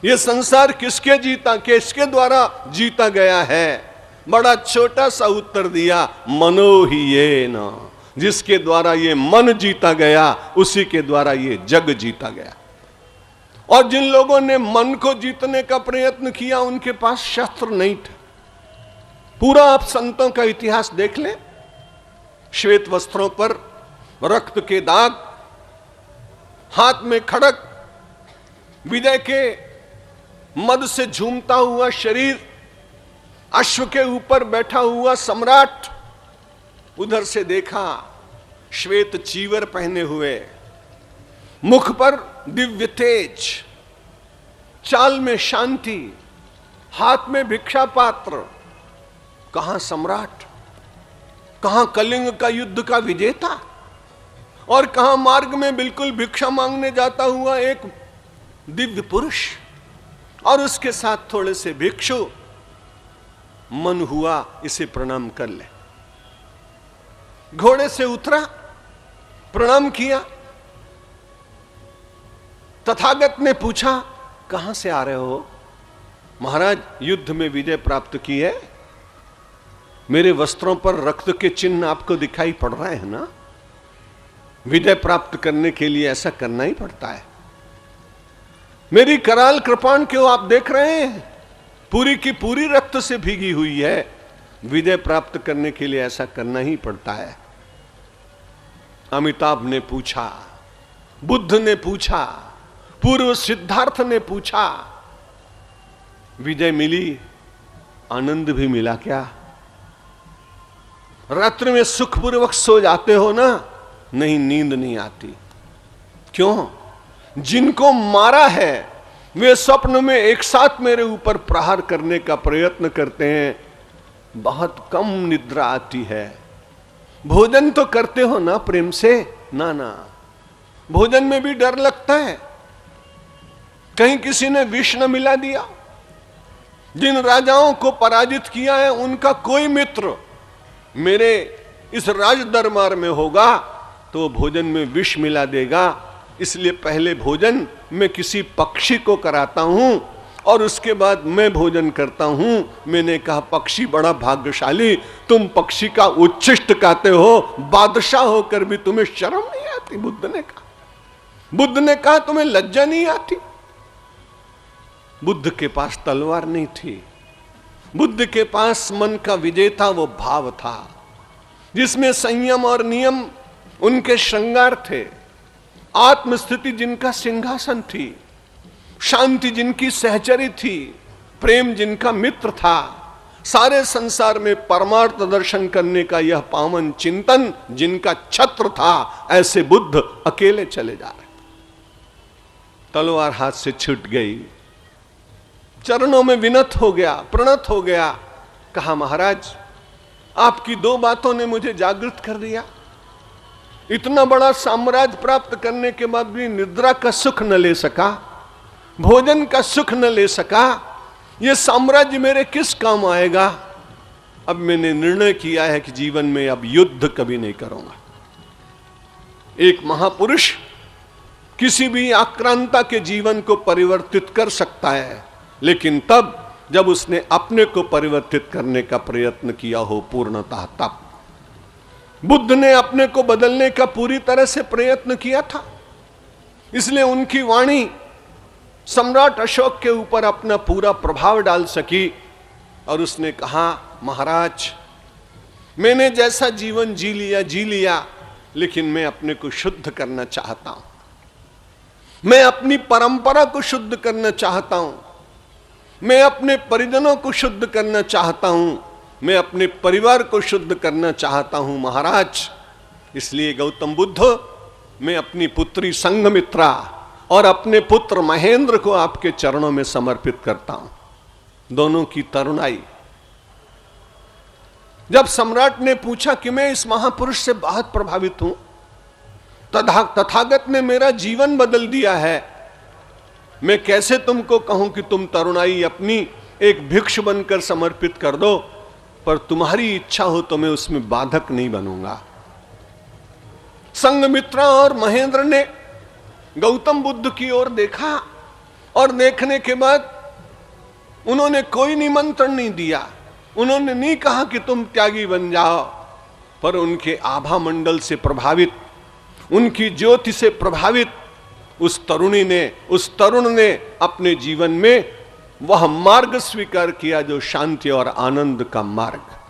ये संसार किसके द्वारा जीता गया है? बड़ा छोटा सा उत्तर दिया, मनो ही ये न, जिसके द्वारा ये मन जीता गया उसी के द्वारा ये जग जीता गया। और जिन लोगों ने मन को जीतने का प्रयत्न किया उनके पास शस्त्र नहीं थे। पूरा आप संतों का इतिहास देख लें, श्वेत वस्त्रों पर रक्त के दाग, हाथ में खड़ग, विजय के मद से झूमता हुआ शरीर, अश्व के ऊपर बैठा हुआ सम्राट, उधर से देखा श्वेत चीवर पहने हुए, मुख पर दिव्य तेज, चाल में शांति, हाथ में भिक्षा पात्र। कहां सम्राट, कहां कलिंग का युद्ध का विजेता, और कहां मार्ग में बिल्कुल भिक्षा मांगने जाता हुआ एक दिव्य पुरुष, और उसके साथ थोड़े से भिक्षु। मन हुआ इसे प्रणाम कर ले। घोड़े से उतरा, प्रणाम किया। तथागत ने पूछा, कहां से आ रहे हो? महाराज, युद्ध में विजय प्राप्त की है, मेरे वस्त्रों पर रक्त के चिन्ह आपको दिखाई पड़ रहे हैं ना? विजय प्राप्त करने के लिए ऐसा करना ही पड़ता है। मेरी कराल कृपाण क्यों आप देख रहे हैं, पूरी की पूरी रक्त से भीगी हुई है। विजय प्राप्त करने के लिए ऐसा करना ही पड़ता है। अमिताभ ने पूछा, बुद्ध ने पूछा, पूर्व सिद्धार्थ ने पूछा, विजय मिली, आनंद भी मिला क्या? रात्रि में सुखपूर्वक सो जाते हो ना? नहीं, नींद नहीं आती। क्यों? जिनको मारा है वे स्वप्न में एक साथ मेरे ऊपर प्रहार करने का प्रयत्न करते हैं, बहुत कम निद्रा आती है। भोजन तो करते हो ना प्रेम से? ना ना, भोजन में भी डर लगता है, कहीं किसी ने विष न मिला दिया। जिन राजाओं को पराजित किया है उनका कोई मित्र मेरे इस राज दरबार में होगा तो भोजन में विष मिला देगा। इसलिए पहले भोजन मैं किसी पक्षी को कराता हूं और उसके बाद मैं भोजन करता हूं। मैंने कहा, पक्षी बड़ा भाग्यशाली, तुम पक्षी का उच्छिष्ट कहते हो, बादशाह होकर भी तुम्हें शर्म नहीं आती? बुद्ध ने कहा तुम्हें लज्जा नहीं आती? बुद्ध के पास तलवार नहीं थी, बुद्ध के पास मन का विजेता वो भाव था जिसमें संयम और नियम उनके श्रृंगार थे, आत्मस्थिति जिनका सिंहासन थी, शांति जिनकी सहचरी थी, प्रेम जिनका मित्र था, सारे संसार में परमार्थ दर्शन करने का यह पावन चिंतन जिनका छत्र था। ऐसे बुद्ध अकेले चले जा रहे, तलवार हाथ से छूट गई, चरणों में विनत हो गया, प्रणत हो गया। कहा, महाराज आपकी दो बातों ने मुझे जागृत कर दिया। इतना बड़ा साम्राज्य प्राप्त करने के बाद भी निद्रा का सुख न ले सका, भोजन का सुख न ले सका, यह साम्राज्य मेरे किस काम आएगा? अब मैंने निर्णय किया है कि जीवन में अब युद्ध कभी नहीं करूंगा। एक महापुरुष किसी भी आक्रांता के जीवन को परिवर्तित कर सकता है, लेकिन तब जब उसने अपने को परिवर्तित करने का प्रयत्न किया हो पूर्णतः। तब बुद्ध ने अपने को बदलने का पूरी तरह से प्रयत्न किया था, इसलिए उनकी वाणी सम्राट अशोक के ऊपर अपना पूरा प्रभाव डाल सकी। और उसने कहा, महाराज मैंने जैसा जीवन जी लिया, लेकिन मैं अपने को शुद्ध करना चाहता हूं, मैं अपनी परंपरा को शुद्ध करना चाहता हूं, मैं अपने परिजनों को शुद्ध करना चाहता हूं, मैं अपने परिवार को शुद्ध करना चाहता हूं महाराज। इसलिए गौतम बुद्ध, मैं अपनी पुत्री संघमित्रा और अपने पुत्र महेंद्र को आपके चरणों में समर्पित करता हूं। दोनों की तरुणाई। जब सम्राट ने पूछा कि मैं इस महापुरुष से बहुत प्रभावित हूं, तथागत ने मेरा जीवन बदल दिया है, मैं कैसे तुमको कहूं कि तुम तरुणाई अपनी एक भिक्षु बनकर समर्पित कर दो, पर तुम्हारी इच्छा हो तो मैं उसमें बाधक नहीं बनूंगा। संघमित्रा और महेंद्र ने गौतम बुद्ध की ओर देखा और देखने के बाद उन्होंने कोई निमंत्रण नहीं दिया, उन्होंने नहीं कहा कि तुम त्यागी बन जाओ, पर उनके आभा मंडल से प्रभावित, उनकी ज्योति से प्रभावित उस तरुण ने अपने जीवन में वह मार्ग स्वीकार किया जो शांति और आनंद का मार्ग।